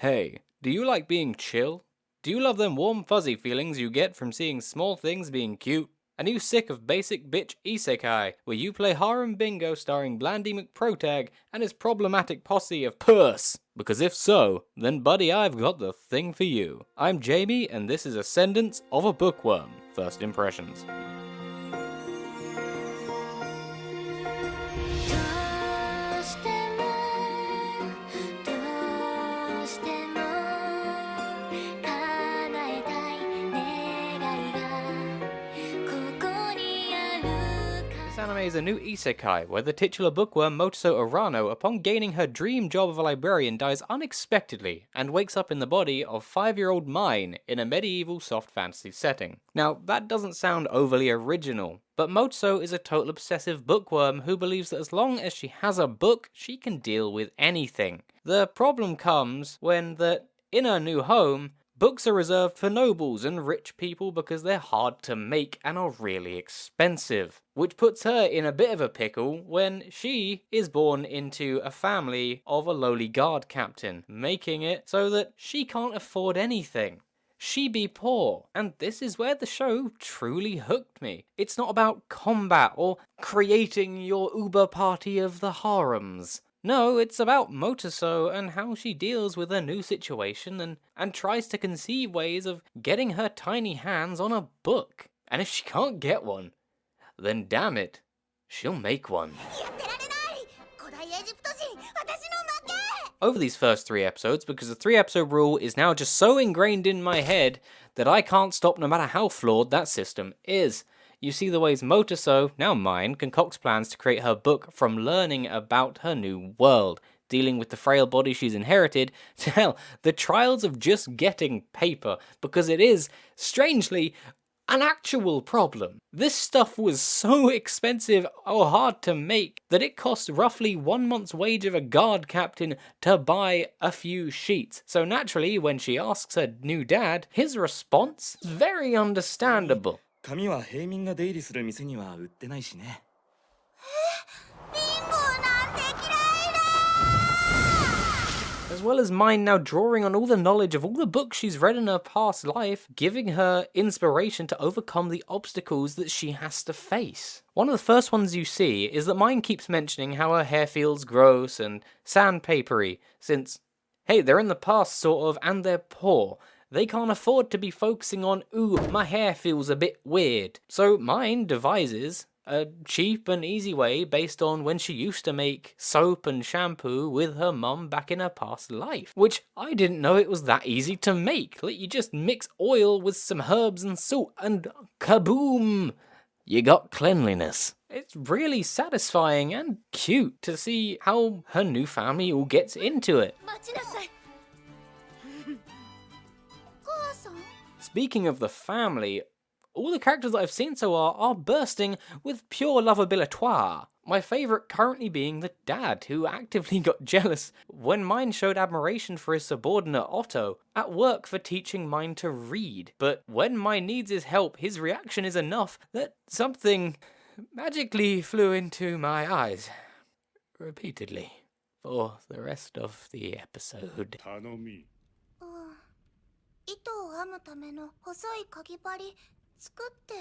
Hey, do you like being chill? Do you love them warm fuzzy feelings you get from seeing small things being cute? Are you sick of basic bitch Isekai, where you play harem bingo starring Blandy McProtag and his problematic posse of purse? Because if so, then buddy, I've got the thing for you. I'm Jamie, and this is Ascendance of a Bookworm, First Impressions. This anime is a new isekai, where the titular bookworm Motoso Urano, upon gaining her dream job of a librarian, dies unexpectedly and wakes up in the body of 5-year-old Mine in a medieval soft fantasy setting. Now, that doesn't sound overly original, but Motoso is a total obsessive bookworm who believes that as long as she has a book, she can deal with anything. The problem comes when in her new home, books are reserved for nobles and rich people because they're hard to make and are really expensive, which puts her in a bit of a pickle when she is born into a family of a lowly guard captain, making it so that she can't afford anything. She be poor, and this is where the show truly hooked me. It's not about combat or creating your Uber party of the harems. No, it's about Motoso and how she deals with her new situation and tries to conceive ways of getting her tiny hands on a book. And if she can't get one, then damn it, she'll make one. Over these first 3 episodes, because the 3-episode rule is now just so ingrained in my head that I can't stop no matter how flawed that system is. You see the ways Motoso, now Mine, concocts plans to create her book from learning about her new world, dealing with the frail body she's inherited, to hell, the trials of just getting paper, because it is, strangely, an actual problem. This stuff was so expensive or hard to make that it cost roughly 1 month's wage of a guard captain to buy a few sheets. So naturally, when she asks her new dad, his response is very understandable. As well as Mine now drawing on all the knowledge of all the books she's read in her past life, giving her inspiration to overcome the obstacles that she has to face. One of the first ones you see is that Mine keeps mentioning how her hair feels gross and sandpapery, since, hey, they're in the past sort of, and they're poor. They can't afford to be focusing on, ooh, my hair feels a bit weird. So Mine devises a cheap and easy way based on when she used to make soap and shampoo with her mum back in her past life. Which I didn't know it was that easy to make. Like, you just mix oil with some herbs and salt and kaboom! You got cleanliness. It's really satisfying and cute to see how her new family all gets into it. Speaking of the family, all the characters that I've seen so far are bursting with pure lovability. My favourite currently being the dad, who actively got jealous when Mine showed admiration for his subordinate Otto at work for teaching Mine to read. But when Mine needs his help, his reaction is enough that something magically flew into my eyes repeatedly for the rest of the episode. 糸を編むための細いかぎ針作って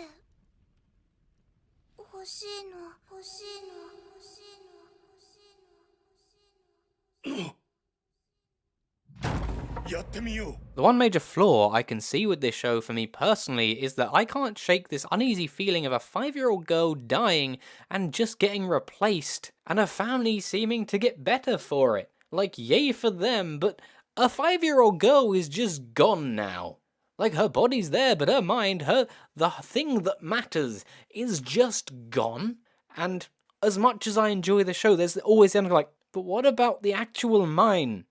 欲しいの欲しいの欲しいの欲しいの The one major flaw I can see with this show for me personally is that I can't shake this uneasy feeling of a 5-year-old girl dying and just getting replaced, and her family seeming to get better for it. Like, yay for them, but a 5-year-old girl is just gone now. Like, her body's there, but her mind, the thing that matters, is just gone. And as much as I enjoy the show, there's always the end of like, but what about the actual Mine?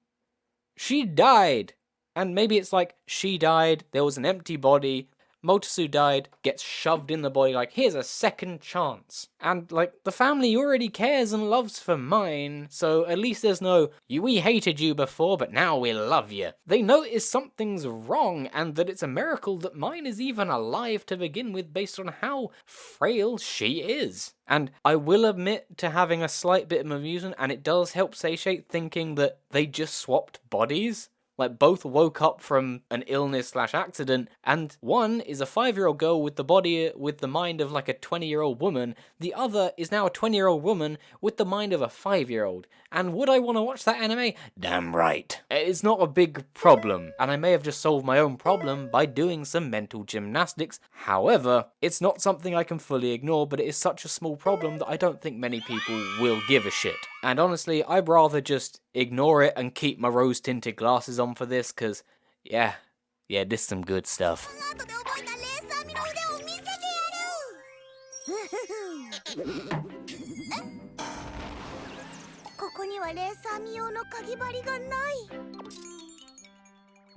She died. And maybe it's like, she died, there was an empty body, Motosu died, gets shoved in the body, like, here's a second chance. And, like, the family already cares and loves for Mine, so at least there's no, we hated you before, but now we love you. They notice something's wrong, and that it's a miracle that Mine is even alive to begin with based on how frail she is. And I will admit to having a slight bit of amusement, and it does help satiate thinking that they just swapped bodies. Like, both woke up from an illness/accident, and one is a 5-year-old girl with the mind of like a 20-year-old woman. The other is now a 20-year-old woman with the mind of a 5-year-old. And would I want to watch that anime? Damn right. It's not a big problem, and I may have just solved my own problem by doing some mental gymnastics. However, it's not something I can fully ignore, but it is such a small problem that I don't think many people will give a shit. And honestly, I'd rather just ignore it and keep my rose-tinted glasses on for this, cause yeah, this is some good stuff. 後で覚えたレーサーミの腕を見せてやるここにはレーサーミ用のかぎ針がない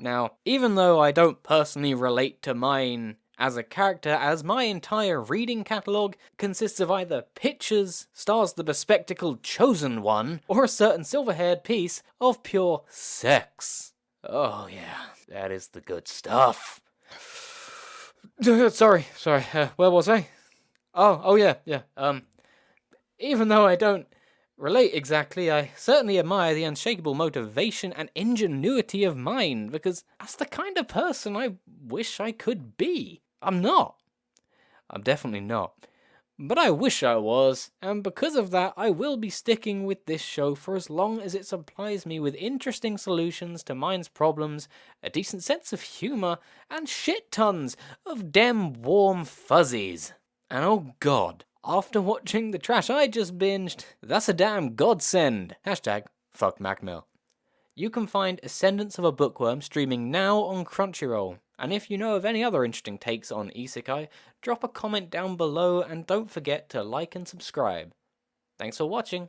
Now, even though I don't personally relate to mine as a character, as my entire reading catalogue consists of either pictures, stars the bespectacled chosen one, or a certain silver-haired piece of pure sex. Oh yeah, that is the good stuff. Sorry, where was I? Oh yeah. Even though I don't relate exactly, I certainly admire the unshakable motivation and ingenuity of mine, because that's the kind of person I wish I could be. I'm not. I'm definitely not. But I wish I was, and because of that, I will be sticking with this show for as long as it supplies me with interesting solutions to mine's problems, a decent sense of humour, and shit tons of damn warm fuzzies. And oh god, after watching the trash I just binged, that's a damn godsend. Hashtag fuck Mac Mill. You can find Ascendance of a Bookworm streaming now on Crunchyroll. And if you know of any other interesting takes on Isekai, drop a comment down below and don't forget to like and subscribe. Thanks for watching.